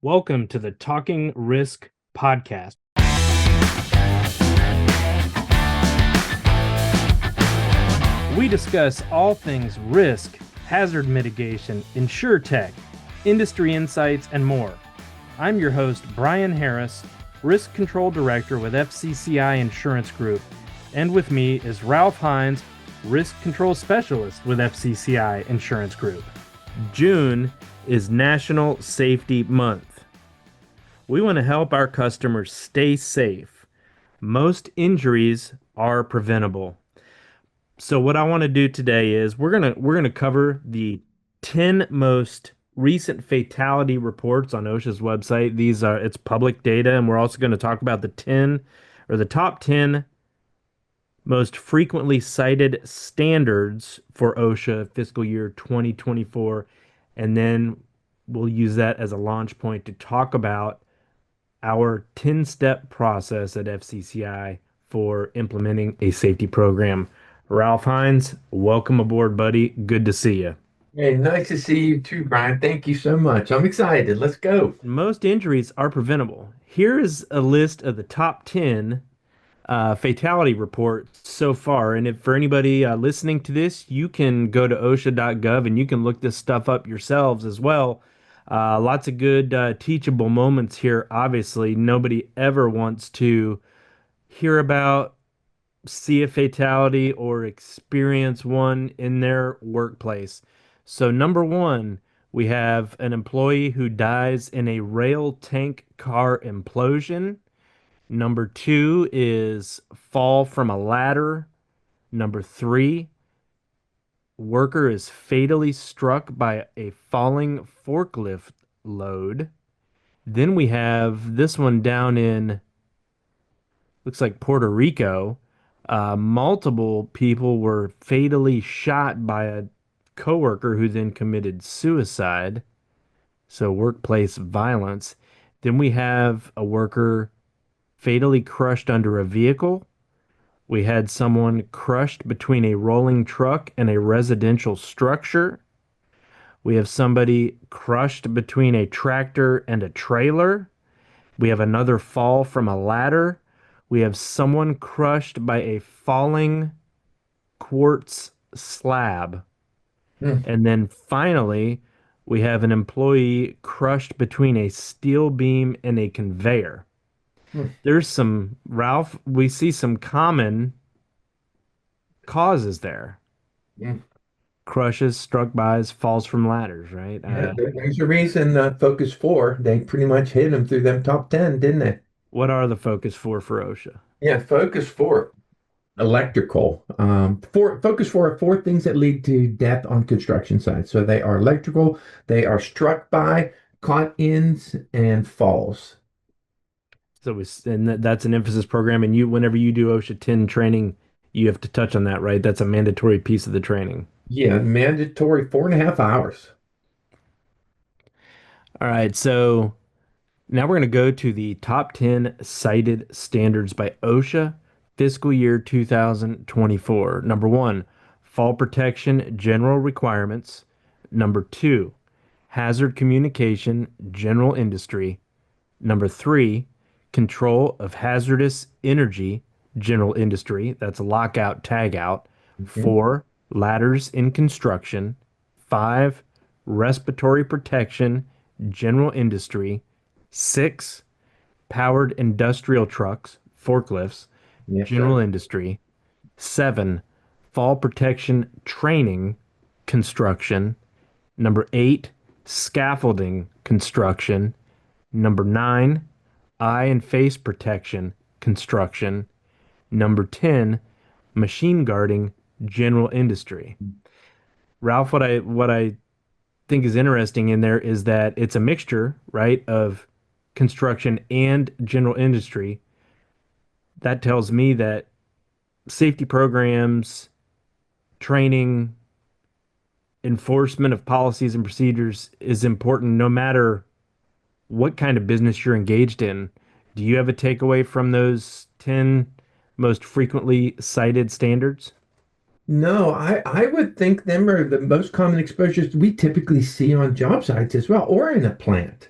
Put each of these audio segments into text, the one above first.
Welcome to the Talking Risk podcast. We discuss all things risk, hazard mitigation, insurtech, industry insights, and more. I'm your host, Brian Harris, Risk Control Director with FCCI Insurance Group, and with me is Ralph Hines, Risk Control Specialist with FCCI Insurance Group. June is National Safety Month. We want to help our customers stay safe. Most injuries are preventable. So what I want to do today is we're gonna cover the 10 most recent fatality reports on OSHA's website. It's public data, and we're also going to talk about the top 10 most frequently cited standards for OSHA fiscal year 2024, and then we'll use that as a launch point to talk about our 10-step process at FCCI for implementing a safety program. Ralph Hines, welcome aboard, buddy. Good to see you. Hey, nice to see you too, Brian. Thank you so much. I'm excited. Let's go. Most injuries are preventable. Here is a list of the top 10 fatality reports so far. And if for anybody listening to this, you can go to OSHA.gov and you can look this stuff up yourselves as well. Lots of good teachable moments here. Obviously, nobody ever wants to hear about, see a fatality, or experience one in their workplace. So, number one, we have an employee who dies in a rail tank car implosion. Number two is fall from a ladder. Number three, worker is fatally struck by a falling forklift load. Then we have this one down in, looks like Puerto Rico. Multiple people were fatally shot by a coworker who then committed suicide. So workplace violence. Then we have a worker fatally crushed under a vehicle. We had someone crushed between a rolling truck and a residential structure. We have somebody crushed between a tractor and a trailer. We have another fall from a ladder. We have someone crushed by a falling quartz slab. Hmm, And then finally, we have an employee crushed between a steel beam and a conveyor. hmm, Ralph, we see some common causes there. hmm. Crushes, struck bys, falls from ladders, right? Yeah, there's a reason Focus 4, they pretty much hit them through them top 10, didn't they? What are the focus for OSHA? Yeah, Focus 4, electrical. Focus 4 are four things that lead to death on construction sites. So they are electrical, they are struck by, caught ins, and falls. That's an emphasis program. And whenever you do OSHA 10 training, you have to touch on that, right? That's a mandatory piece of the training. Yeah, mandatory 4.5 hours. All right. So now we're going to go to the top 10 cited standards by OSHA fiscal year 2024. Number one, fall protection general requirements. Number two, hazard communication general industry. Number three, control of hazardous energy general industry. That's lockout, tagout. Mhm. Four, ladders in construction. Five, respiratory protection general industry. Six, powered industrial trucks, forklifts, Yes, general sir. industry. Seven, fall protection training, construction. Number eight, scaffolding, construction. Number nine, eye and face protection, construction. Number 10, machine guarding, general industry. Ralph, what I think is interesting in there is that it's a mixture, right, of construction and general industry. That tells me that safety programs, training, enforcement of policies and procedures is important no matter what kind of business you're engaged in. Do you have a takeaway from those 10 most frequently cited standards? No, I would think them are the most common exposures we typically see on job sites as well, or in a plant.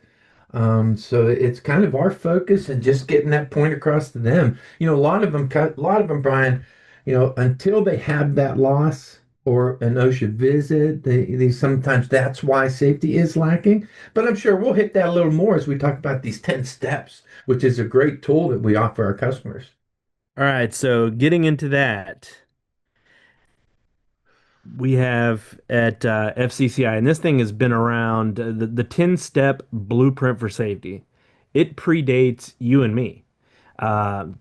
So it's kind of our focus and just getting that point across to them. A lot of them, Brian, until they have that loss or an OSHA visit, they sometimes that's why safety is lacking. But I'm sure we'll hit that a little more as we talk about these 10 steps, which is a great tool that we offer our customers. All right, so getting into that, we have at FCCI, and this thing has been around, the 10-step blueprint for safety. It predates you and me.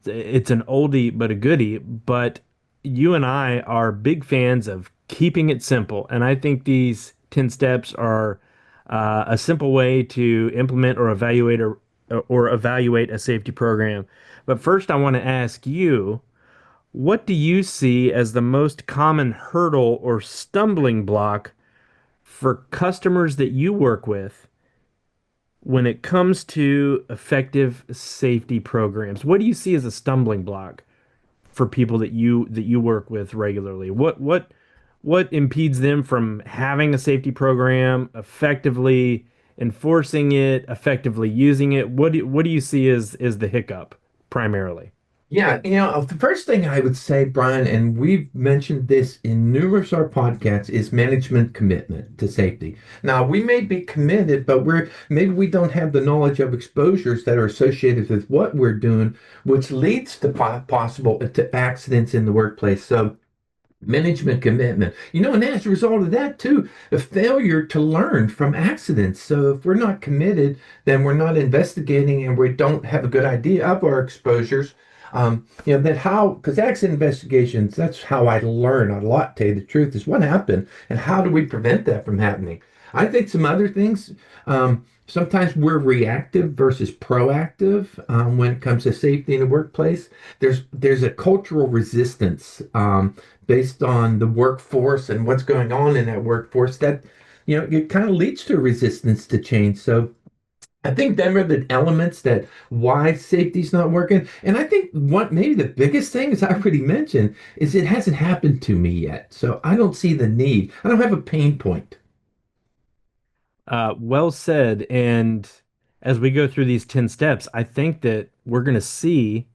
It's an oldie but a goodie, but you and I are big fans of keeping it simple. And I think these 10 steps are a simple way to implement or evaluate a safety program. But first, I want to ask you, what do you see as the most common hurdle or stumbling block for customers that you work with when it comes to effective safety programs? What do you see as a stumbling block for people that you work with regularly? What impedes them from having a safety program, effectively enforcing it, effectively using it? What do you see as the hiccup primarily? Yeah, the first thing I would say, Brian, and we've mentioned this in numerous of our podcasts, is management commitment to safety. Now, we may be committed, but maybe we don't have the knowledge of exposures that are associated with what we're doing, which leads to possible to accidents in the workplace. So management commitment, and as a result of that too, a failure to learn from accidents. So if we're not committed, then we're not investigating and we don't have a good idea of our exposures. That how, because accident investigations, that's how I learn a lot, tell you the truth, is what happened and how do we prevent that from happening. I think some other things, sometimes we're reactive versus proactive when it comes to safety in the workplace. There's a cultural resistance based on the workforce and what's going on in that workforce that it kind of leads to resistance to change. So I think them are the elements that why safety's not working. And I think what maybe the biggest thing, as I already mentioned, is it hasn't happened to me yet. So I don't see the need. I don't have a pain point. Well said. And as we go through these 10 steps, I think that we're going to see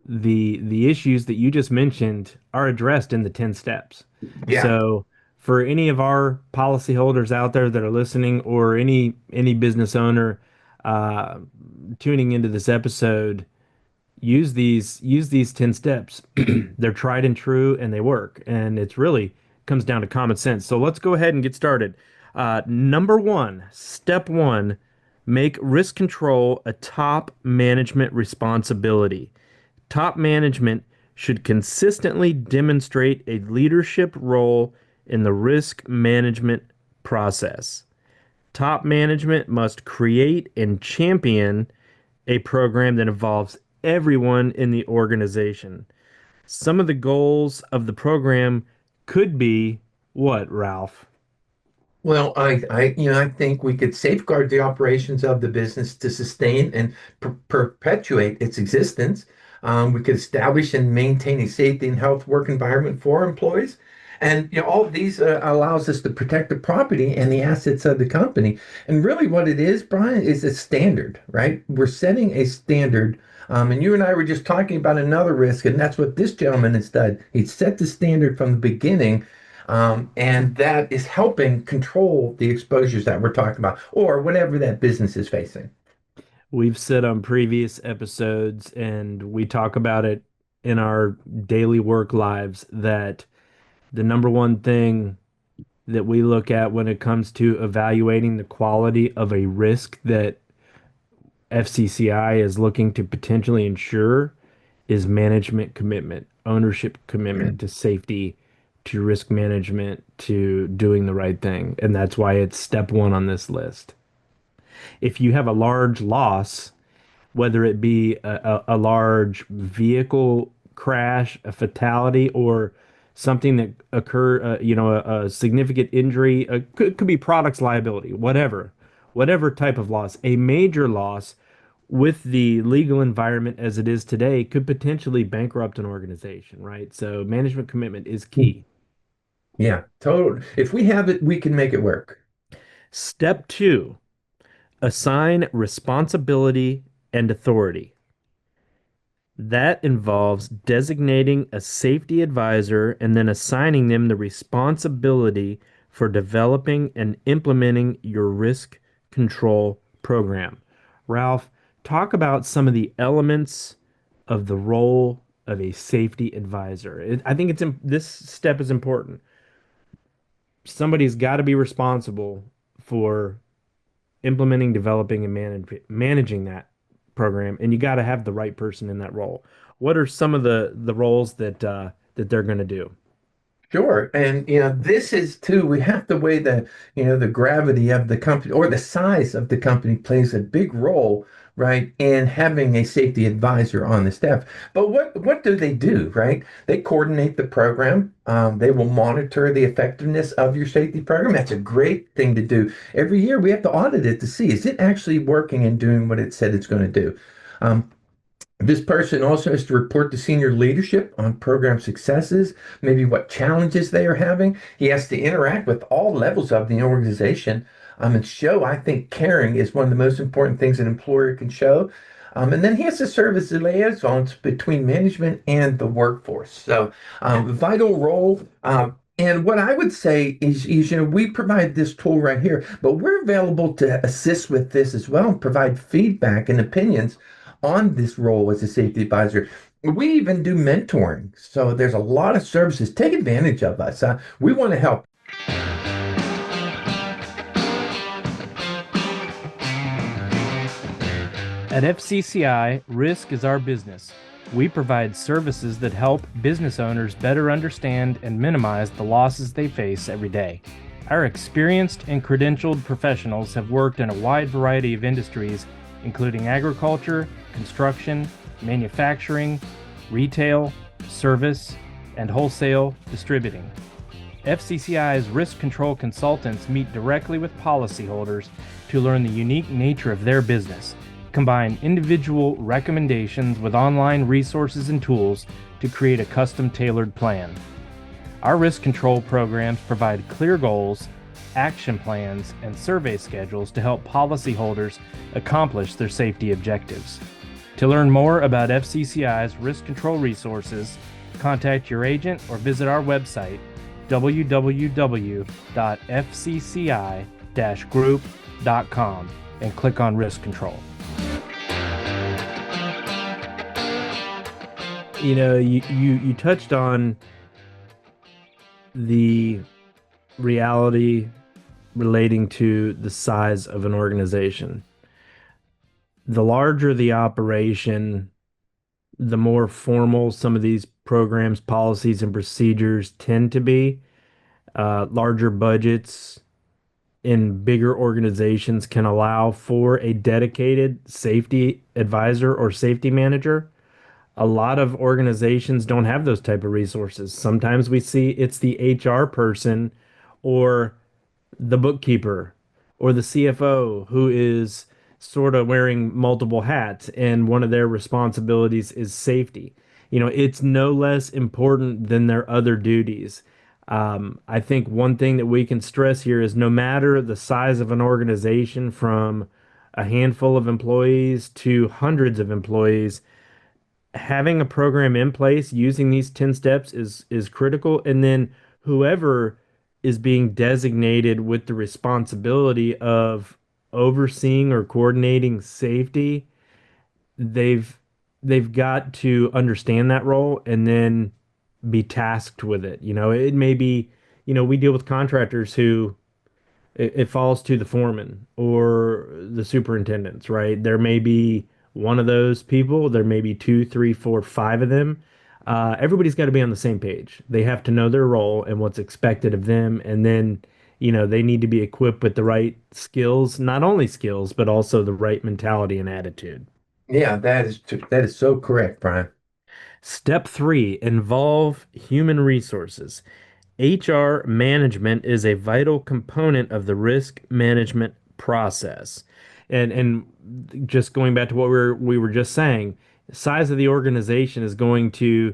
the issues that you just mentioned are addressed in the 10 steps. Yeah. So for any of our policyholders out there that are listening or any business owner uh, tuning into this episode, use these 10 steps. They're tried and true and they work. And it's really comes down to common sense. So let's go ahead and get started. Number one, step one, make risk control a top management responsibility. Top management should consistently demonstrate a leadership role in the risk management process. Top management must create and champion a program that involves everyone in the organization. Some of the goals of the program could be what, Ralph? Well, I think we could safeguard the operations of the business to sustain and perpetuate its existence. We could establish and maintain a safety and health work environment for our employees. And all of these allows us to protect the property and the assets of the company. And really, what it is, Brian, is a standard, right? We're setting a standard. And you and I were just talking about another risk, and that's what this gentleman has done. He set the standard from the beginning, and that is helping control the exposures that we're talking about or whatever that business is facing. We've said on previous episodes, and we talk about it in our daily work lives, that the number one thing that we look at when it comes to evaluating the quality of a risk that FCCI is looking to potentially ensure is management commitment, ownership commitment to safety, to risk management, to doing the right thing. And that's why it's step one on this list. If you have a large loss, whether it be a large vehicle crash, a fatality, or something that occur, a significant injury, could be products liability, whatever type of loss, a major loss with the legal environment as it is today could potentially bankrupt an organization, right? So management commitment is key. Yeah, total. If we have it, we can make it work. Step two, Assign responsibility and authority. That involves designating a safety advisor and then assigning them the responsibility for developing and implementing your risk control program. Ralph, talk about some of the elements of the role of a safety advisor. I think this step is important. Somebody's got to be responsible for implementing, developing, and managing that program, and you got to have the right person in that role. What are some of the roles that they're going to do? Sure. And this is too, we have to weigh the gravity of the company or the size of the company plays a big role, right, in having a safety advisor on the staff. But what do they do, right? They coordinate the program. They will monitor the effectiveness of your safety program. That's a great thing to do. Every year we have to audit it to see is it actually working and doing what it said it's going to do. Um, this person also has to report to senior leadership on program successes, maybe what challenges they are having. He has to interact with all levels of the organization and show, I think, caring is one of the most important things an employer can show. And then he has to serve as the liaisons between management and the workforce. So, vital role. And what I would say is, we provide this tool right here, but we're available to assist with this as well and provide feedback and opinions on this role as a safety advisor. We even do mentoring. So there's a lot of services. Take advantage of us. We want to help. At FCCI, risk is our business. We provide services that help business owners better understand and minimize the losses they face every day. Our experienced and credentialed professionals have worked in a wide variety of industries, including agriculture, construction, manufacturing, retail, service, and wholesale distributing. FCCI's risk control consultants meet directly with policyholders to learn the unique nature of their business, combine individual recommendations with online resources and tools to create a custom-tailored plan. Our risk control programs provide clear goals, action plans, and survey schedules to help policyholders accomplish their safety objectives. To learn more about FCCI's risk control resources, contact your agent or visit our website www.fcci-group.com and click on risk control. You touched on the reality relating to the size of an organization. The larger the operation, the more formal some of these programs, policies, and procedures tend to be. Larger budgets in bigger organizations can allow for a dedicated safety advisor or safety manager. A lot of organizations don't have those type of resources. Sometimes we see it's the HR person or the bookkeeper or the CFO who is sort of wearing multiple hats, and one of their responsibilities is safety. It's no less important than their other duties. I think one thing that we can stress here is no matter the size of an organization, from a handful of employees to hundreds of employees, having a program in place using these 10 steps is critical. And then whoever is being designated with the responsibility of overseeing or coordinating safety, they've they've got to understand that role and then be tasked with it. It may be, we deal with contractors who it falls to the foreman or the superintendents, right? There may be one of those people, there may be two, three, four, five of them. Everybody's got to be on the same page. They have to know their role and what's expected of them. And then, they need to be equipped with the right skills, not only skills, but also the right mentality and attitude. Yeah, that is so correct, Brian. Step three, involve human resources. HR management is a vital component of the risk management process. And just going back to what we were just saying, size of the organization is going to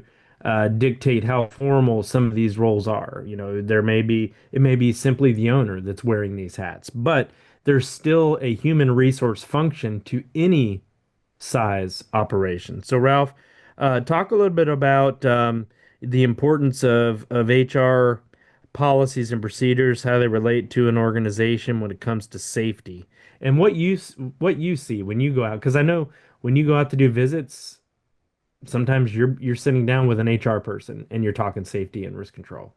dictate how formal some of these roles are. It may be simply the owner that's wearing these hats, but there's still a human resource function to any size operation. So, Ralph, talk a little bit about the importance of HR policies and procedures, how they relate to an organization when it comes to safety, and what you see when you go out. Because I know when you go out to do visits, sometimes you're sitting down with an HR person and you're talking safety and risk control.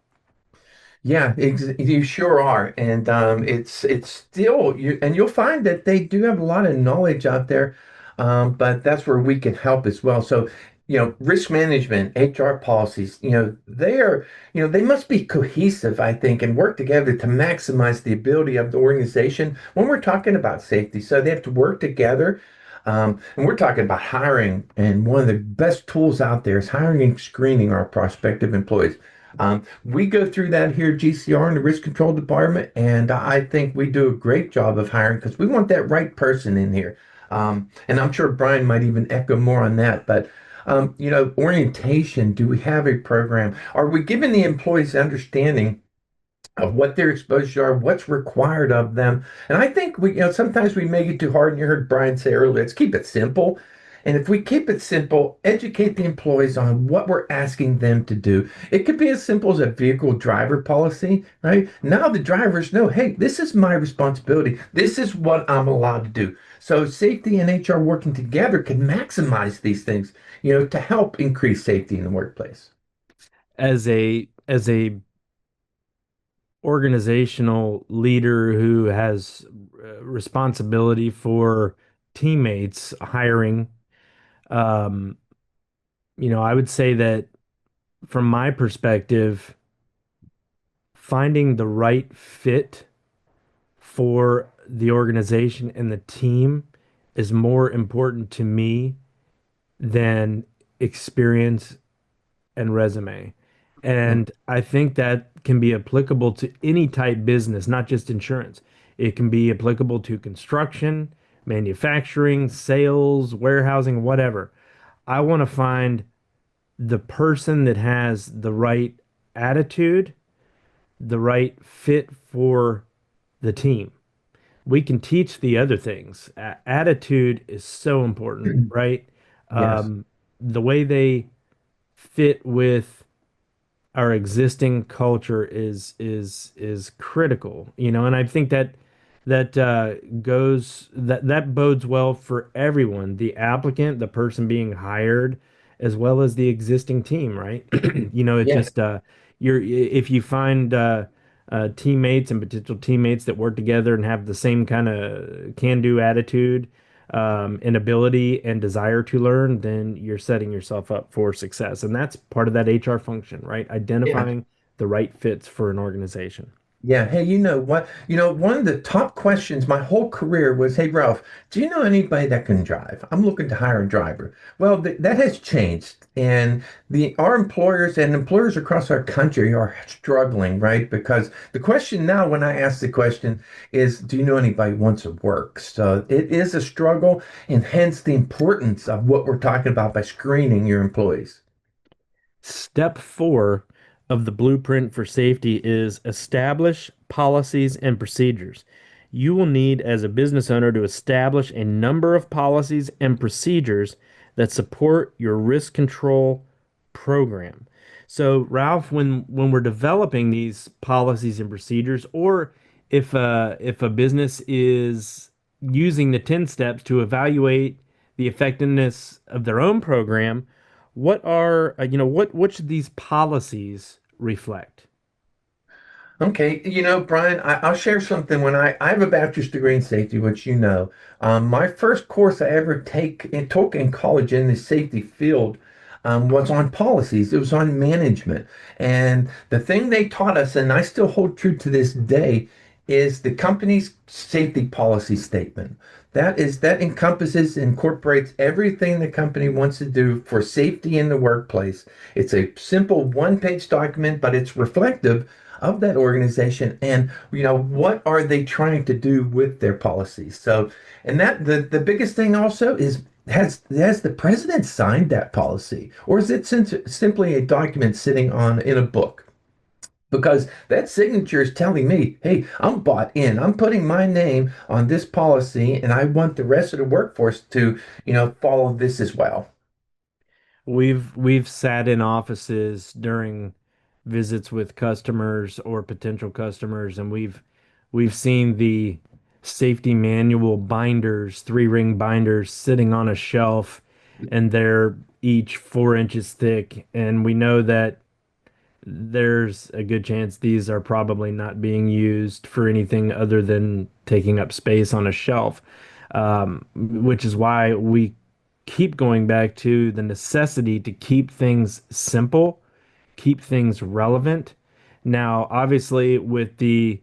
Yeah, ex you sure are, and it's still you, and you'll find that they do have a lot of knowledge out there, but that's where we can help as well. So, risk management, HR policies, they must be cohesive, I think, and work together to maximize the ability of the organization when we're talking about safety. So they have to work together. And we're talking about hiring, and one of the best tools out there is hiring and screening our prospective employees. We go through that here at GCR in the risk control department, and I think we do a great job of hiring because we want that right person in here. And I'm sure Brian might even echo more on that. But orientation, do we have a program? Are we giving the employees understanding of what their exposures are, what's required of them? And I think sometimes we make it too hard. And you heard Brian say earlier, let's keep it simple. And if we keep it simple, educate the employees on what we're asking them to do. It could be as simple as a vehicle driver policy, right? Now the drivers know, hey, this is my responsibility. This is what I'm allowed to do. So safety and HR working together can maximize these things, to help increase safety in the workplace. As a organizational leader who has responsibility for teammates hiring, um, I would say that from my perspective, finding the right fit for the organization and the team is more important to me than experience and resume. Mm, And I think that can be applicable to any type business, not just insurance. It can be applicable to construction, manufacturing, sales, warehousing, whatever. I want to find the person that has the right attitude, the right fit for the team. We can teach the other things. Attitude is so important, right? yes. Um, the way they fit with our existing culture is critical, and I think that bodes well for everyone, the applicant, the person being hired, as well as the existing team, right? It Yeah. just you're if you find teammates and potential teammates that work together and have the same kind of can-do attitude, and ability and desire to learn, then you're setting yourself up for success. And that's part of that HR function, right? Yeah. Identifying the right fits for an organization. Yeah. Hey, you know what? One of the top questions my whole career was, hey, Ralph, do you know anybody that can drive? I'm looking to hire a driver. Well, that has changed. And our employers and employers across our country are struggling, right? Because the question now, when I ask the question, is, do you know anybody who wants to work? So it is a struggle, and hence the importance of what we're talking about by screening your employees. Step 4 of the blueprint for safety is establish policies and procedures. You will need, as a business owner, to establish a number of policies and procedures that support your risk control program. So, Ralph, when we're developing these policies and procedures, or if a business is using the 10 steps to evaluate the effectiveness of their own program, what should these policies reflect? Okay, Brian, I'll share something. I have a bachelor's degree in safety, which my first course I ever took in college in the safety field was on policies. It was on management, and the thing they taught us, and I still hold true to this day, is the company's safety policy statement. That encompasses, incorporates everything the company wants to do for safety in the workplace. It's a simple one-page document, but it's reflective of that organization, and what are they trying to do with their policies. So, and that the biggest thing also is, has the president signed that policy, or is it simply a document sitting on in a book? because that signature is telling me, hey, I'm bought in. I'm putting my name on this policy, and I want the rest of the workforce to, follow this as well. We've sat in offices during visits with customers or potential customers, and we've seen the safety manual binders, three-ring binders sitting on a shelf, and they're each 4 inches thick, and we know that there's a good chance these are probably not being used for anything other than taking up space on a shelf, which is why we keep going back to the necessity to keep things simple, keep things relevant. Now, obviously, with the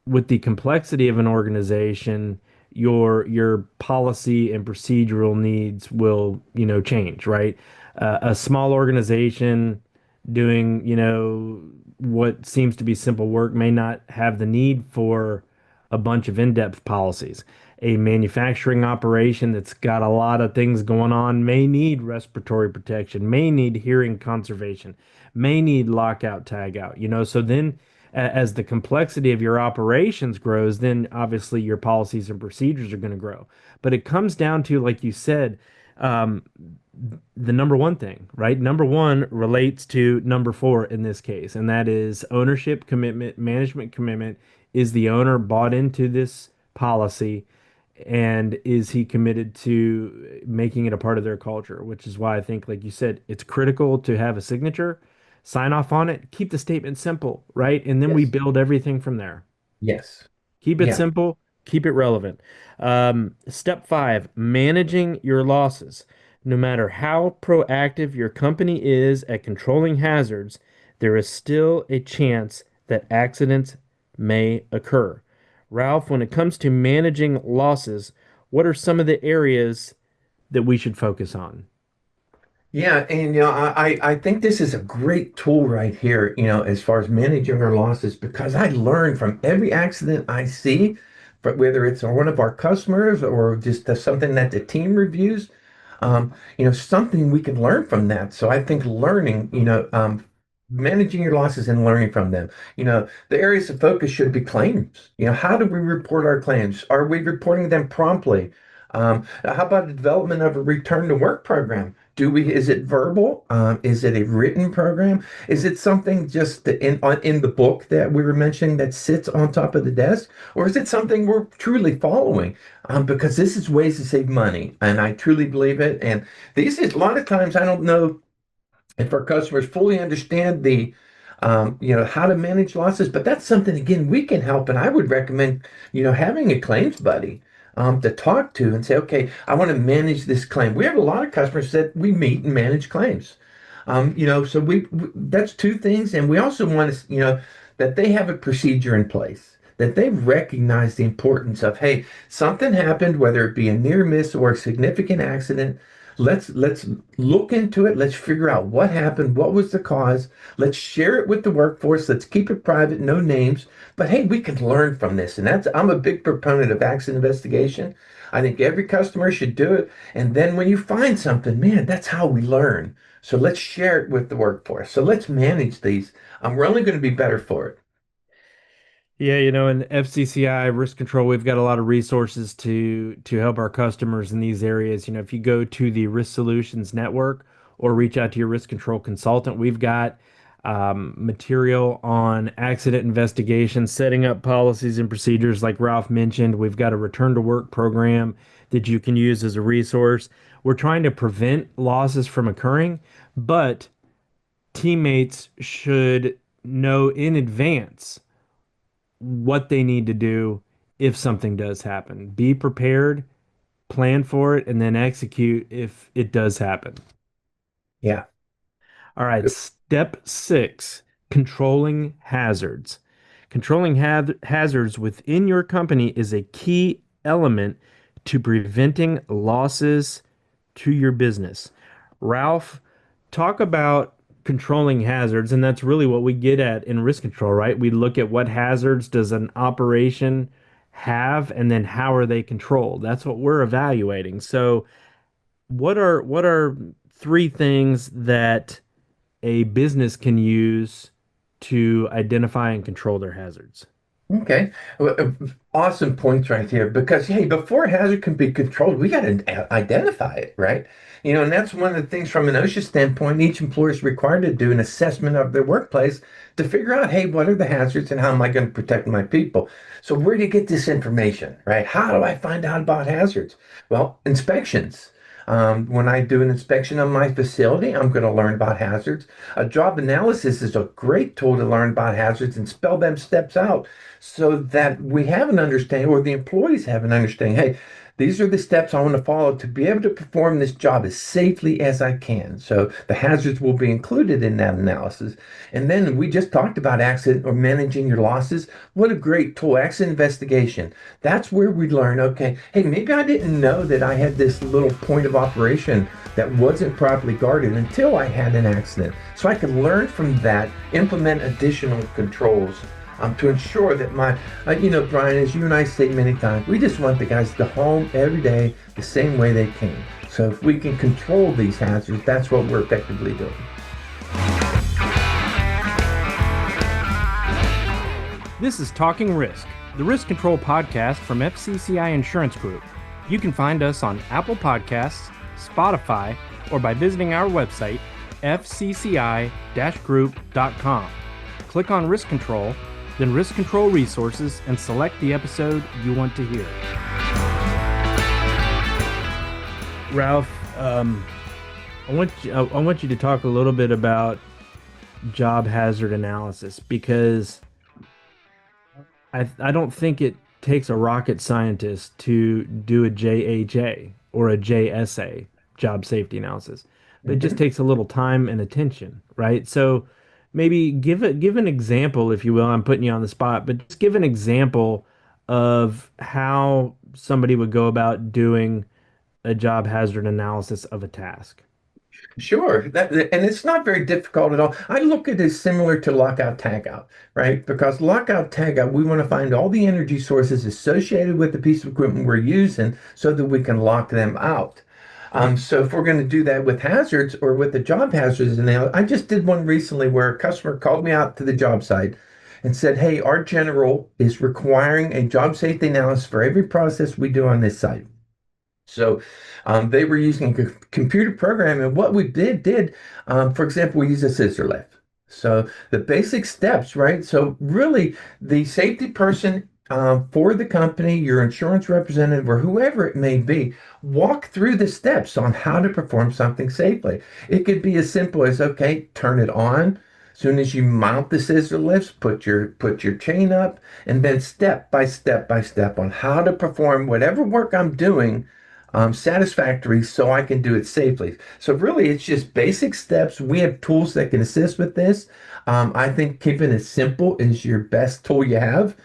complexity of an organization, your policy and procedural needs will, change, right? A small organization doing, what seems to be simple work may not have the need for a bunch of in-depth policies. A manufacturing operation that's got a lot of things going on may need respiratory protection, may need hearing conservation, may need lockout, tagout, so then as the complexity of your operations grows, then obviously your policies and procedures are going to grow. But it comes down to, like you said, um, the number one thing, right? Number one relates to number four in this case, and that is ownership commitment, management commitment. Is the owner bought into this policy? And is he committed to making it a part of their culture? Which is why I think, like you said, it's critical to have a signature, sign off on it, keep the statement simple, right? And then we Yes. build everything from there. Yes. Keep it Yeah. simple, keep it relevant. Step five, managing your losses. No matter how proactive your company is at controlling hazards, there is still a chance that accidents may occur. Ralph, when it comes to managing losses, what are some of the areas that we should focus on? Yeah, and I think this is a great tool right here, as far as managing our losses, because I learn from every accident I see, but whether it's one of our customers or just something that the team reviews, something we can learn from that. So I think learning, managing your losses and learning from them. The areas of focus should be claims. How do we report our claims? Are we reporting them promptly? How about the development of a return to work program? Is it verbal? Is it a written program? Is it something just in the book that we were mentioning that sits on top of the desk? Or is it something we're truly following? Because this is ways to save money, and I truly believe it. And these is a lot of times I don't know if our customers fully understand how to manage losses, but that's something again we can help. And I would recommend, having a claims buddy to talk to and say, okay, I want to manage this claim. We have a lot of customers that we meet and manage claims. So that's two things, and we also want to, that they have a procedure in place, that they recognize the importance of, hey, something happened, whether it be a near miss or a significant accident. Let's look into it. Let's figure out what happened, what was the cause. Let's share it with the workforce. Let's keep it private, no names. But hey, we can learn from this, and I'm a big proponent of accident investigation. I think every customer should do it. And then when you find something, man, that's how we learn. So let's share it with the workforce. So let's manage these. We're only going to be better for it. Yeah, in FCCI risk control, we've got a lot of resources to help our customers in these areas. If you go to the Risk Solutions Network or reach out to your risk control consultant, we've got material on accident investigation, setting up policies and procedures, like Ralph mentioned. We've got a return to work program that you can use as a resource. We're trying to prevent losses from occurring, but teammates should know in advance what they need to do if something does happen. Be prepared, plan for it, and then execute if it does happen. Yeah. All right, step six, controlling hazards. Controlling hazards within your company is a key element to preventing losses to your business. Ralph, talk about controlling hazards, and that's really what we get at in risk control, right? We look at what hazards does an operation have, and then how are they controlled? That's what we're evaluating. So, what are three things that a business can use to identify and control their hazards. Okay. Awesome points right here because, hey, before a hazard can be controlled, we got to identify it, right? And that's one of the things from an OSHA standpoint, each employer is required to do an assessment of their workplace to figure out, hey, what are the hazards and how am I going to protect my people? So where do you get this information, right? How do I find out about hazards? Well, inspections. When I do an inspection of my facility, I'm going to learn about hazards. A job analysis is a great tool to learn about hazards and spell them steps out so that we have an understanding, or the employees have an understanding. Hey, these are the steps I want to follow to be able to perform this job as safely as I can. So the hazards will be included in that analysis. And then we just talked about accident or managing your losses. What a great tool, accident investigation. That's where we learn, okay, hey, maybe I didn't know that I had this little point of operation that wasn't properly guarded until I had an accident. So I could learn from that, implement additional controls to ensure that Brian, as you and I say many times, we just want the guys to go home every day the same way they came. So if we can control these hazards, that's what we're effectively doing. This is Talking Risk, the risk control podcast from FCCI Insurance Group. You can find us on Apple Podcasts, Spotify, or by visiting our website, fcci-group.com. Click on Risk Control, then Risk Control Resources, and select the episode you want to hear. Ralph, I want you to talk a little bit about job hazard analysis because I don't think it takes a rocket scientist to do a JHA or a JSA, job safety analysis, but it just Mhm. takes a little time and attention, right? So maybe give an example, if you will. I'm putting you on the spot, but just give an example of how somebody would go about doing a job hazard analysis of a task. Sure. And it's not very difficult at all. I look at it as similar to lockout tagout, right? Because lockout tagout, we want to find all the energy sources associated with the piece of equipment we're using so that we can lock them out. So if we're going to do that with hazards or with the job hazards analysis, I just did one recently where a customer called me out to the job site and said, hey, our general is requiring a job safety analysis for every process we do on this site. So they were using a computer program, and what we did, for example, we use a scissor lift. So the basic steps, right? So really, the safety person for the company, your insurance representative, or whoever it may be, walk through the steps on how to perform something safely. It could be as simple as, okay, turn it on. As soon as you mount the scissor lifts, put your chain up, and then step by step by step on how to perform whatever work I'm doing satisfactory so I can do it safely. So really, it's just basic steps. We have tools that can assist with this. I think keeping it simple is your best tool you have.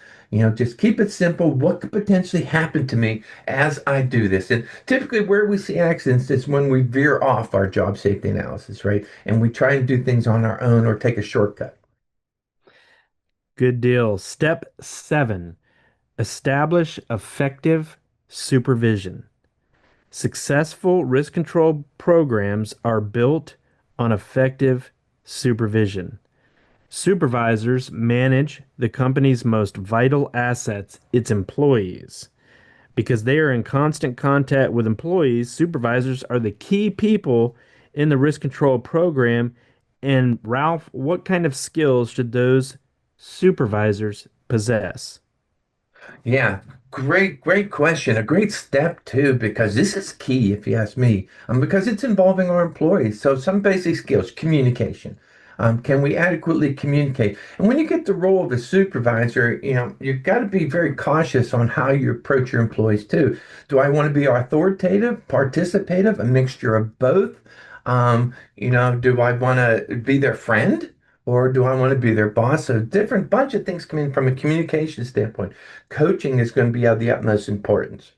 Just keep it simple. What could potentially happen to me as I do this? And typically, where we see accidents is when we veer off our job safety analysis, right? And we try and do things on our own or take a shortcut. Good deal. Step 7, establish effective supervision. Successful risk control programs are built on effective supervision. Supervisors manage the company's most vital assets, its employees. Because they are in constant contact with employees, supervisors are the key people in the risk control program. And Ralph, what kind of skills should those supervisors possess? Yeah, great question. A great step too, because this is key, if you ask me, because it's involving our employees. So some basic skills, communication. Can we adequately communicate? And when you get the role of a supervisor, you've got to be very cautious on how you approach your employees too. Do I want to be authoritative, participative, a mixture of both? Do I want to be their friend? Or do I want to be their boss? So different bunch of things come in from a communication standpoint. Coaching is going to be of the utmost importance.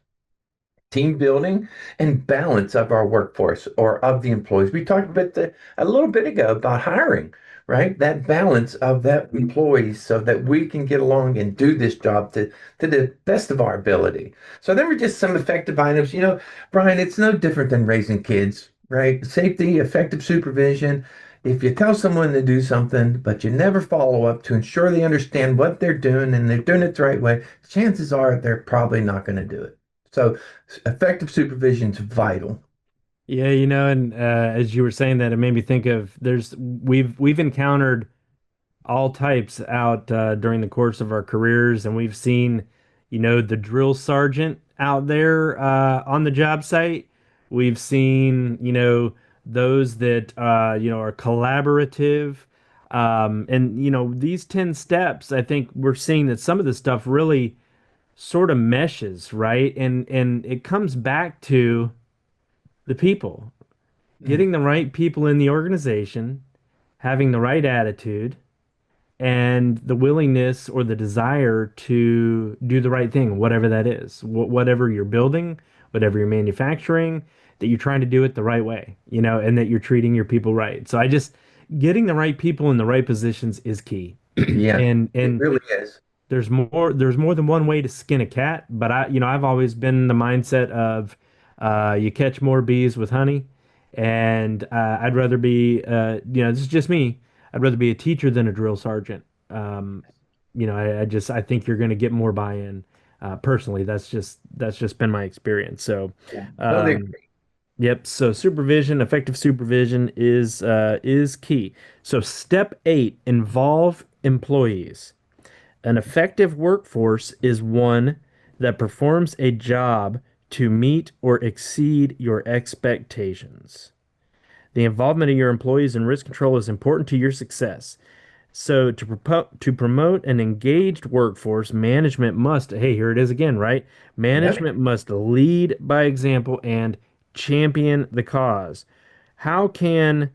Team building and balance of our workforce or of the employees. We talked a little bit ago about hiring, right? That balance of that employees so that we can get along and do this job to the best of our ability. So there were just some effective items. Brian, it's no different than raising kids, right? Safety, effective supervision. if you tell someone to do something, but you never follow up to ensure they understand what they're doing and they're doing it the right way, chances are they're probably not going to do it. So effective supervision is vital. Yeah, and as you were saying that, it made me think of we've encountered all types out during the course of our careers, and we've seen, the drill sergeant out there on the job site. We've seen, those that are collaborative. And these 10 steps, I think we're seeing that some of the stuff really sort of meshes, right? And it comes back to the people, Mm. getting the right people in the organization, having the right attitude and the willingness or the desire to do the right thing, whatever that is, whatever you're building, whatever you're manufacturing, that you're trying to do it the right way, and that you're treating your people right. So I just getting the right people in the right positions is key. Yeah, it And really is. there's more than one way to skin a cat, but I've always been in the mindset of you catch more bees with honey, and I'd rather be this is just me. I'd rather be a teacher than a drill sergeant. I think you're going to get more buy-in. Personally, that's just been my experience. So, Yeah, totally um, agree. yep. So effective supervision is key. So step 8, involve employees. An effective workforce is one that performs a job to meet or exceed your expectations. The involvement of your employees in risk control is important to your success. So to promote an engaged workforce, management must, hey, here it is again, right? Yep. Management must lead by example and champion the cause. How can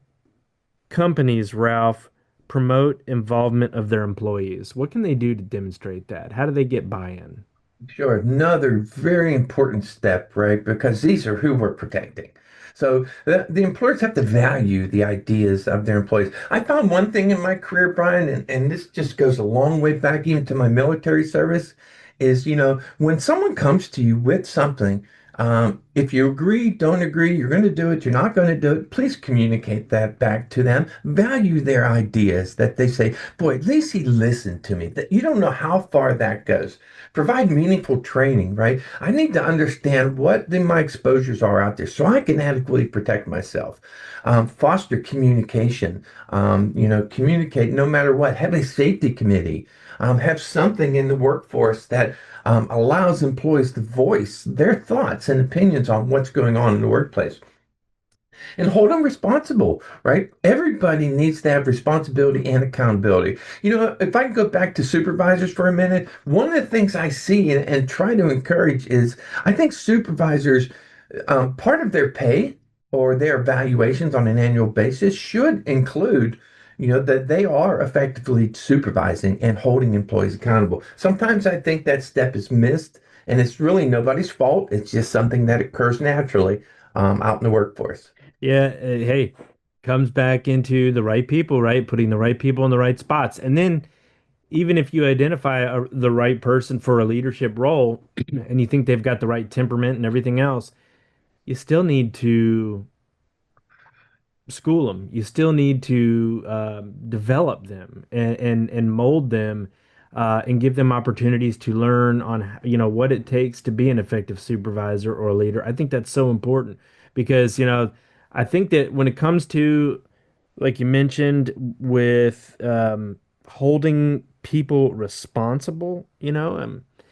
companies, Ralph, promote involvement of their employees? What can they do to demonstrate that? How do they get buy-in? Sure. Another very important step, right? Because these are who we're protecting. So the employers have to value the ideas of their employees. I found one thing in my career, Brian, and this just goes a long way back even to my military service, is, when someone comes to you with something, if you agree, don't agree, you're going to do it, you're not going to do it, please communicate that back to them. Value their ideas that they say, boy, at least he listened to me. That you don't know how far that goes. Provide meaningful training, right? I need to understand what my exposures are out there so I can adequately protect myself. Foster communication, communicate no matter what. Have a safety committee. Have something in the workforce that allows employees to voice their thoughts and opinions on what's going on in the workplace and hold them responsible, right? Everybody needs to have responsibility and accountability. If I can go back to supervisors for a minute, one of the things I see and try to encourage is I think supervisors, part of their pay or their evaluations on an annual basis should include. That they are effectively supervising and holding employees accountable. Sometimes I think that step is missed, and it's really nobody's fault. It's just something that occurs naturally out in the workforce. Yeah, hey, comes back into the right people, right? Putting the right people in the right spots. And then even if you identify the right person for a leadership role and you think they've got the right temperament and everything else, you still need to school them. You still need to develop them and mold them and give them opportunities to learn on what it takes to be an effective supervisor or a leader. I think that's so important because I think that when it comes to like you mentioned with holding people responsible,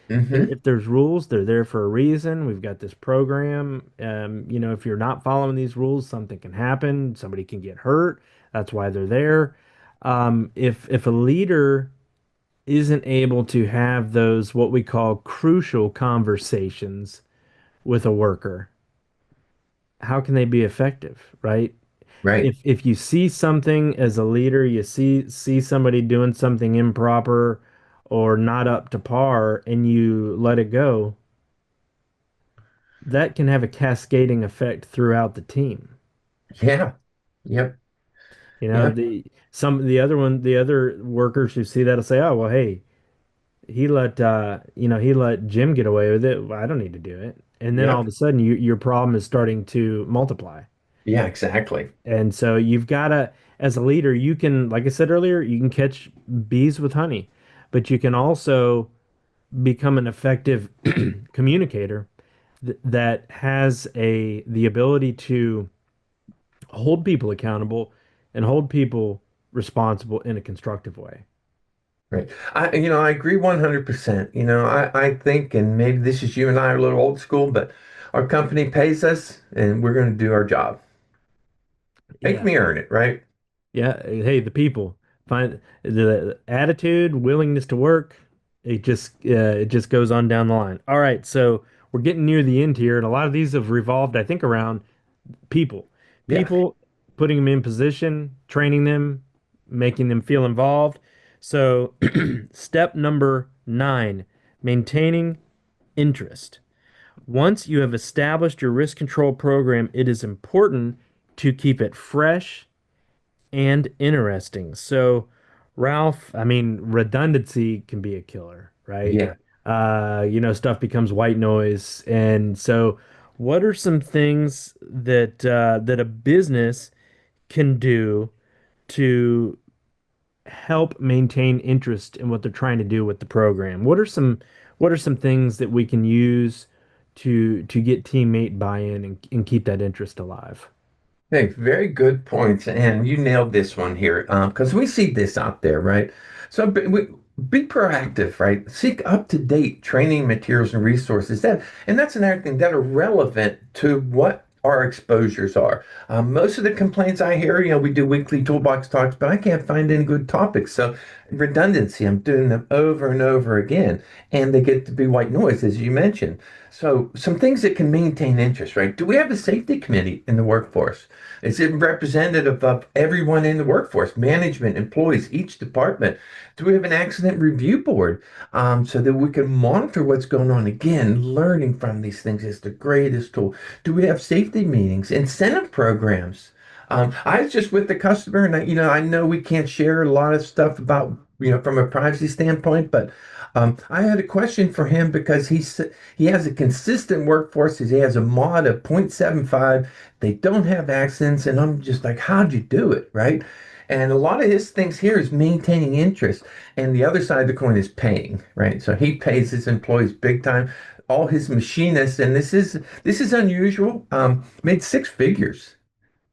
Hmm. if there's rules, they're there for a reason. We've got this program. If you're not following these rules, something can happen. Somebody can get hurt. That's why they're there. If a leader isn't able to have those what we call crucial conversations with a worker, how can they be effective, right? Right. If you see something as a leader, you see somebody doing something improper or not up to par, and you let it go, that can have a cascading effect throughout the team. Yeah. Yep. Yep. The other workers who see that'll say, "Oh, well, hey, he let Jim get away with it. Well, I don't need to do it." And then all of Yep. a sudden, your problem is starting to multiply. Yeah, exactly. And so you've got to, as a leader, you can, like I said earlier, you can catch bees with honey, but you can also become an effective communicator that has the ability to hold people accountable and hold people responsible in a constructive way. Right. I agree 100%. I think, and maybe this is you and I are a little old school, but our company pays us and we're going to do our job. Make Yeah. me earn it, right? Yeah. Hey, the people find the attitude, willingness to work. It just goes on down the line. All right. So we're getting near the end here, and a lot of these have revolved, I think, around people. Yeah. People, putting them in position, training them, making them feel involved. So, step number 9, maintaining interest. Once you have established your risk control program, it is important to keep it fresh and interesting. So, Ralph, I mean, redundancy can be a killer, right? Yeah. Stuff becomes white noise. And so, what are some things that a business can do to help maintain interest in what they're trying to do with the program? What are some things that we can use to get teammate buy-in and keep that interest alive? Hey, very good points. And you nailed this one here because we see this out there, right? So be proactive, right? Seek up-to-date training materials and resources and that's another thing that are relevant to what our exposures are. Most of the complaints I hear, we do weekly toolbox talks, but I can't find any good topics. So redundancy, I'm doing them over and over again, and they get to be white noise, as you mentioned. So some things that can maintain interest, right? Do we have a safety committee in the workforce? Is it representative of everyone in the workforce, management, employees, each department? Do we have an accident review board so that we can monitor what's going on? Again, learning from these things is the greatest tool. Do we have safety meetings, incentive programs? I was just with the customer, and I know we can't share a lot of stuff about from a privacy standpoint, but I had a question for him because he has a consistent workforce. He has a mod of 0.75. They don't have accidents, and I'm just like, how'd you do it, right? And a lot of his things here is maintaining interest, and the other side of the coin is paying, right? So he pays his employees big time. All his machinists, and this is unusual, made six figures.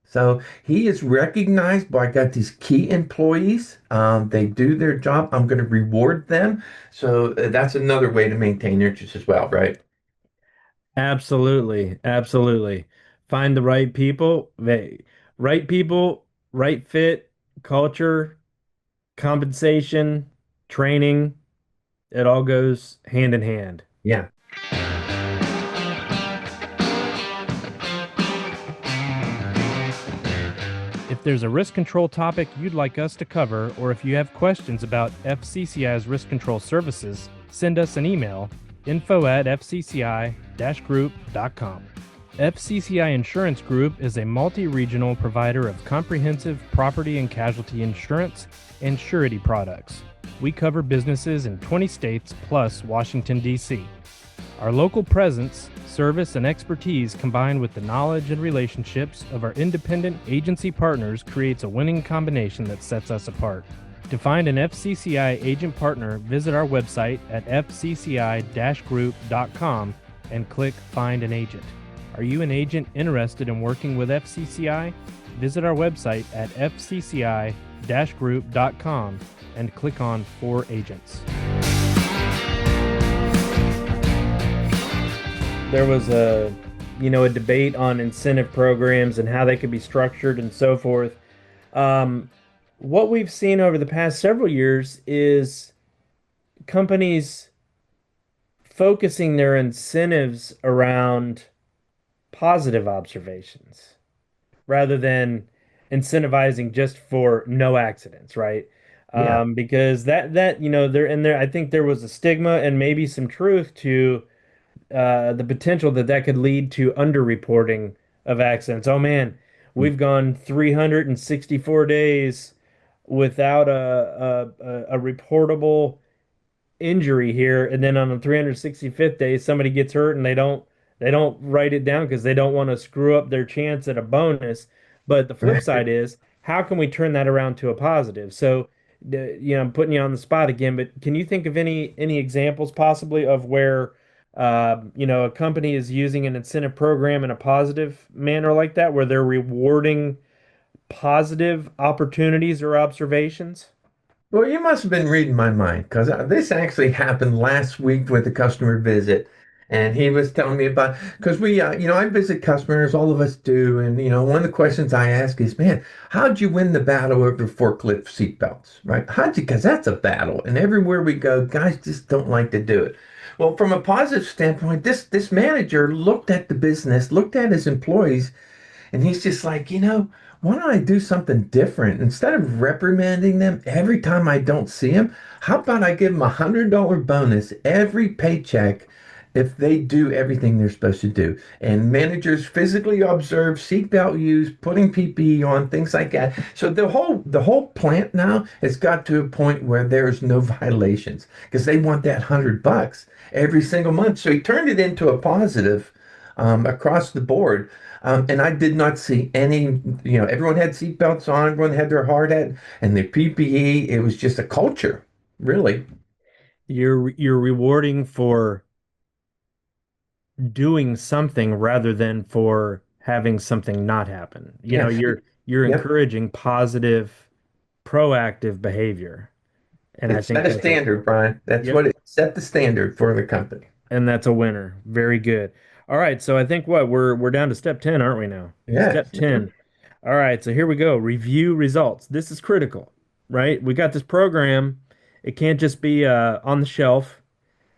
So he is recognized by, I got these key employees. They do their job. I'm going to reward them. So that's another way to maintain interest as well, right? Absolutely, absolutely. Find the right people, right people, right fit, culture, compensation, training. It all goes hand in hand. Yeah. If there's a risk control topic you'd like us to cover, or if you have questions about FCCI's risk control services, send us an email info@fcci-group.com. FCCI Insurance Group is a multi-regional provider of comprehensive property and casualty insurance and surety products. We cover businesses in 20 states plus Washington, D.C. Our local presence, service, and expertise combined with the knowledge and relationships of our independent agency partners creates a winning combination that sets us apart. To find an FCCI agent partner, visit our website at fcci-group.com and click Find an Agent. Are you an agent interested in working with FCCI? Visit our website at fcci-group.com and click on For Agents. There was a debate on incentive programs and how they could be structured and so forth. What we've seen over the past several years is companies focusing their incentives around positive observations rather than incentivizing just for no accidents, right? Yeah. Because there, I think there was a stigma and maybe some truth to the potential that could lead to underreporting of accidents. Oh man, we've gone 364 days without a reportable injury here, and then on the 365th day, somebody gets hurt and They don't write it down because they don't want to screw up their chance at a bonus. But the flip side is, how can we turn that around to a positive? So, I'm putting you on the spot again, but can you think of any examples possibly of where a company is using an incentive program in a positive manner like that, where they're rewarding positive opportunities or observations? Well, you must have been reading my mind because this actually happened last week with a customer visit. And he was telling me about, because I visit customers, all of us do. And, one of the questions I ask is, man, how'd you win the battle over forklift seatbelts, right? Because that's a battle. And everywhere we go, guys just don't like to do it. Well, from a positive standpoint, this manager looked at the business, looked at his employees, and he's just like, why don't I do something different? Instead of reprimanding them every time I don't see them, how about I give them $100 bonus every paycheck if they do everything they're supposed to do? And managers physically observe seatbelt use, putting PPE on, things like that. So the whole plant now has got to a point where there's no violations because they want that $100 every single month. So he turned it into a positive across the board. And I did not see any, everyone had seatbelts on, everyone had their hard hat and the PPE. It was just a culture, really. You're rewarding for doing something rather than for having something not happen. Yeah. You're Yep. encouraging positive, proactive behavior. And I It think set a that's a standard, Brian. That's yep, what it set the standard for the company. and that's a winner. Very good. All right, so I think we're down to step 10, aren't we now? Yes. Step 10. All right, so here we go. Review results. This is critical, right? We got this program. It can't just be on the shelf.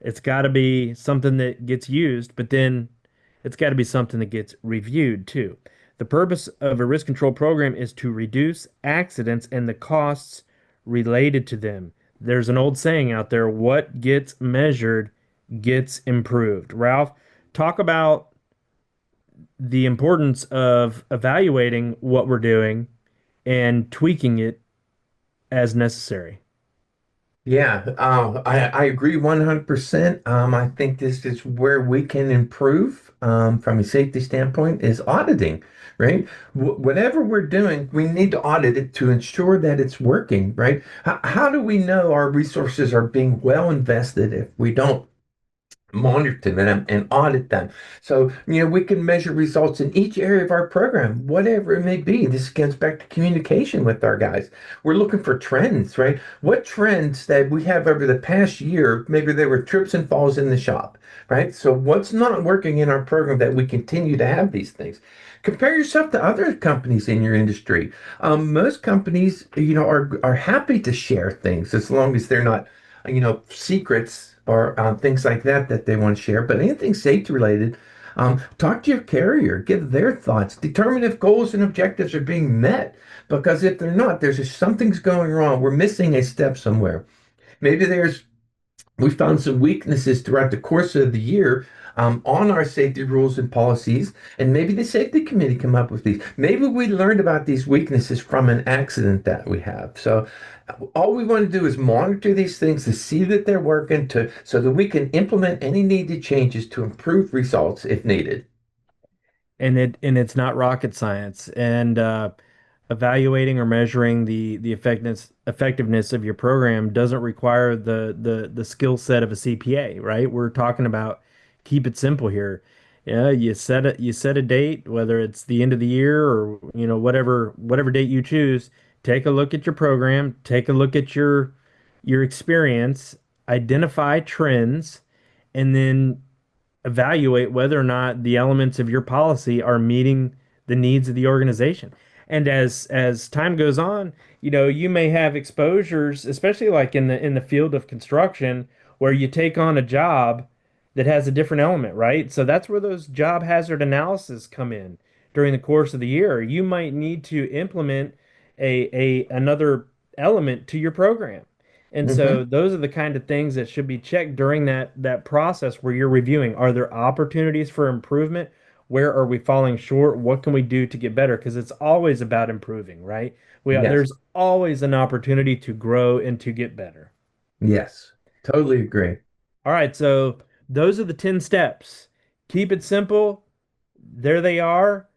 It's got to be something that gets used, but then it's got to be something that gets reviewed too. The purpose of a risk control program is to reduce accidents and the costs related to them. There's an old saying out there, what gets measured gets improved. Ralph, talk about the importance of evaluating what we're doing and tweaking it as necessary. Yeah, I agree 100%. I think this is where we can improve from a safety standpoint is auditing, right? Whatever we're doing, we need to audit it to ensure that it's working, right? How do we know our resources are being well invested if we don't monitor them and audit them? So, we can measure results in each area of our program, whatever it may be. This gets back to communication with our guys. We're looking for trends, right? What trends that we have over the past year, maybe there were trips and falls in the shop, right? So what's not working in our program that we continue to have these things? Compare yourself to other companies in your industry. Most companies, are happy to share things as long as they're not secrets or things like that they want to share. But anything safety related, talk to your carrier, get their thoughts, determine if goals and objectives are being met. Because if they're not, there's just something's going wrong. We're missing a step somewhere. Maybe we found some weaknesses throughout the course of the year on our safety rules and policies, and maybe the safety committee come up with these. Maybe we learned about these weaknesses from an accident that we have. So all we want to do is monitor these things to see that they're working so that we can implement any needed changes to improve results if needed. And it's not rocket science. And evaluating or measuring the effectiveness of your program doesn't require the skill set of a CPA, right? We're talking about keep it simple here. Yeah, you set a date, whether it's the end of the year or whatever date you choose. Take a look at your program, take a look at your experience, identify trends, and then evaluate whether or not the elements of your policy are meeting the needs of the organization. And as time goes on, you may have exposures, especially like in the field of construction, where you take on a job that has a different element, right? So that's where those job hazard analysis come in during the course of the year. You might need to implement a another element to your program. And so Hmm. those are the kind of things that should be checked during that process where you're reviewing. Are there opportunities for improvement? Where are we falling short? What can we do to get better? Because it's always about improving, right? Yes, There's always an opportunity to grow and to get better. yes, totally agree. All right, so those are the 10 steps. Keep it simple. There they are.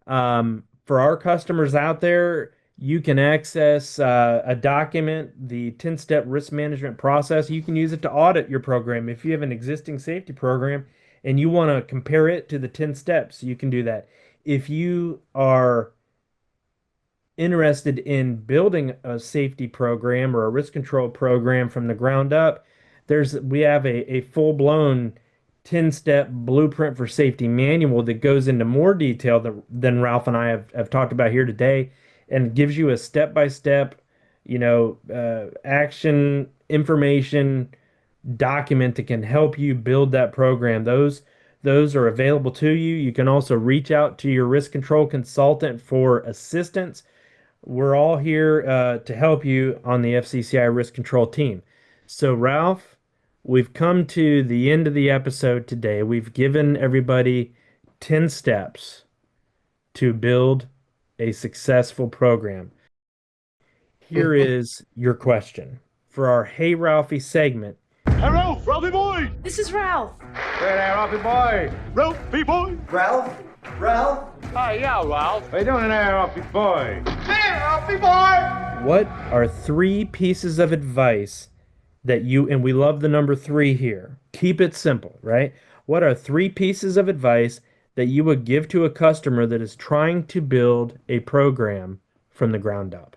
For our customers out there, you can access a document, the 10-step risk management process. You can use it to audit your program. If you have an existing safety program and you want to compare it to the 10 steps, you can do that. If you are interested in building a safety program or a risk control program from the ground up, we have a full-blown 10-step blueprint for safety manual that goes into more detail than Ralph and I have talked about here today and gives you a step-by-step, action information document that can help you build that program. Those are available to you. You can also reach out to your risk control consultant for assistance. We're all here to help you on the FCCI risk control team. So, Ralph, we've come to the end of the episode today. We've given everybody 10 steps to build a successful program. Here is your question for our Hey Ralphie segment. Hey, Ralph, Ralphie boy! This is Ralph. Hey there, Ralphie boy! Ralphie boy! Ralph? Ralph? Hey, yeah, Ralph. How you doing there, Ralphie boy? Hey, Ralphie boy! What are three pieces of advice that and we love the number three here. Keep it simple, right? What are three pieces of advice that you would give to a customer that is trying to build a program from the ground up?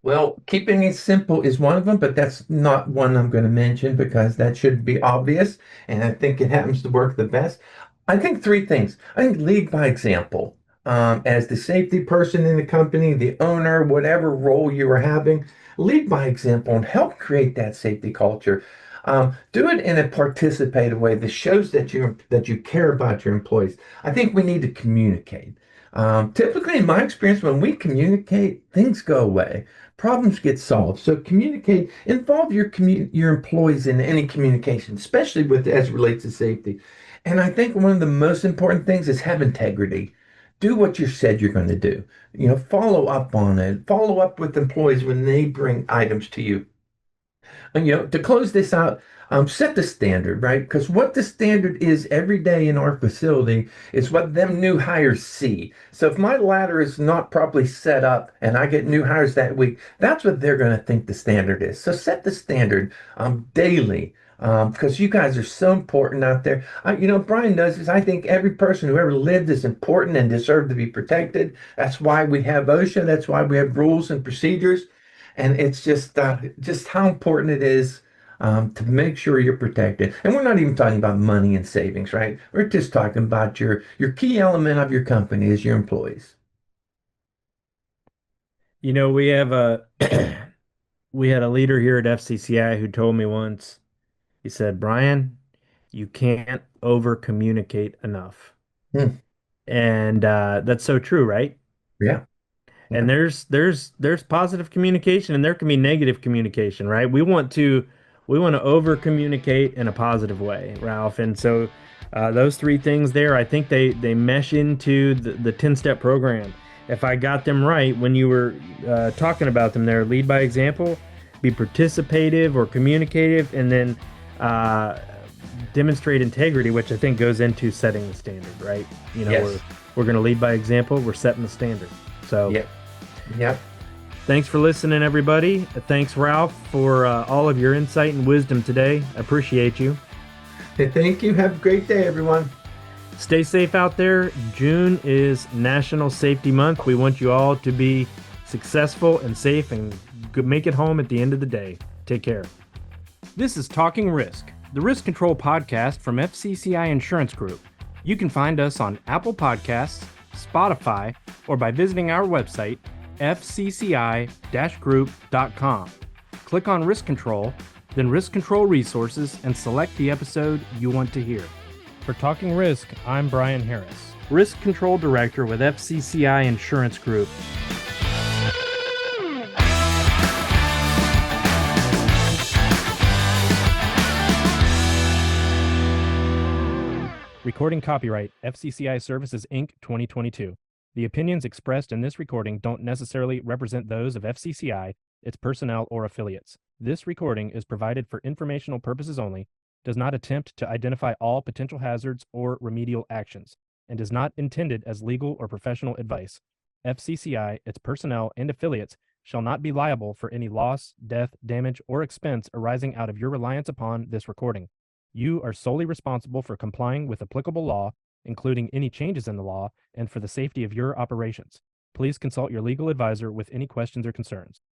Well, keeping it simple is one of them, but that's not one I'm going to mention because that should be obvious, and I think it happens to work the best. I think three things. I think lead by example. As the safety person in the company, the owner, whatever role you are having, lead by example and help create that safety culture. Do it in a participative way that shows that you care about your employees. I think we need to communicate. Typically, in my experience, when we communicate, things go away. Problems get solved. So communicate, involve your employees in any communication, especially as it relates to safety. And I think one of the most important things is have integrity. Do what you said you're going to do. Follow up on it. Follow up with employees when they bring items to you. And, to close this out, set the standard, right? Because what the standard is every day in our facility is what them new hires see. So if my ladder is not properly set up and I get new hires that week, that's what they're going to think the standard is. So set the standard daily. Because you guys are so important out there. Brian knows this. I think every person who ever lived is important and deserved to be protected. That's why we have OSHA. That's why we have rules and procedures. And it's just how important it is to make sure you're protected. And we're not even talking about money and savings, right? We're just talking about your key element of your company is your employees. We have we had a leader here at FCCI who told me once, he said, Brian, you can't over communicate enough. Hmm. And that's so true, right? Yeah. And there's positive communication and there can be negative communication, right? We want to over communicate in a positive way, Ralph. And so those three things there, I think they mesh into the 10-step program. If I got them right when you were talking about them there, lead by example, be participative or communicative, and then demonstrate integrity, which I think goes into setting the standard, right? Yes. We're going to lead by example. We're setting the standard. So Yep. thanks for listening, everybody. Thanks, Ralph, for all of your insight and wisdom today. I appreciate you. Hey, thank you. Have a great day, everyone. Stay safe out there. June is National Safety Month. We want you all to be successful and safe and make it home at the end of the day. Take care. This is Talking Risk, the risk control podcast from FCCI Insurance Group. You can find us on Apple Podcasts, Spotify, or by visiting our website, fcci-group.com. Click on Risk Control, then Risk Control Resources, and select the episode you want to hear. For Talking Risk, I'm Brian Harris, Risk Control Director with FCCI Insurance Group. Recording copyright FCCI Services Inc. 2022. The opinions expressed in this recording don't necessarily represent those of FCCI, its personnel, or affiliates. This recording is provided for informational purposes only does not attempt to identify all potential hazards or remedial actions, and is not intended as legal or professional advice. FCCI, its personnel, and affiliates shall not be liable for any loss, death, damage, or expense arising out of your reliance upon this recording. You are solely responsible for complying with applicable law, including any changes in the law, and for the safety of your operations. Please consult your legal advisor with any questions or concerns.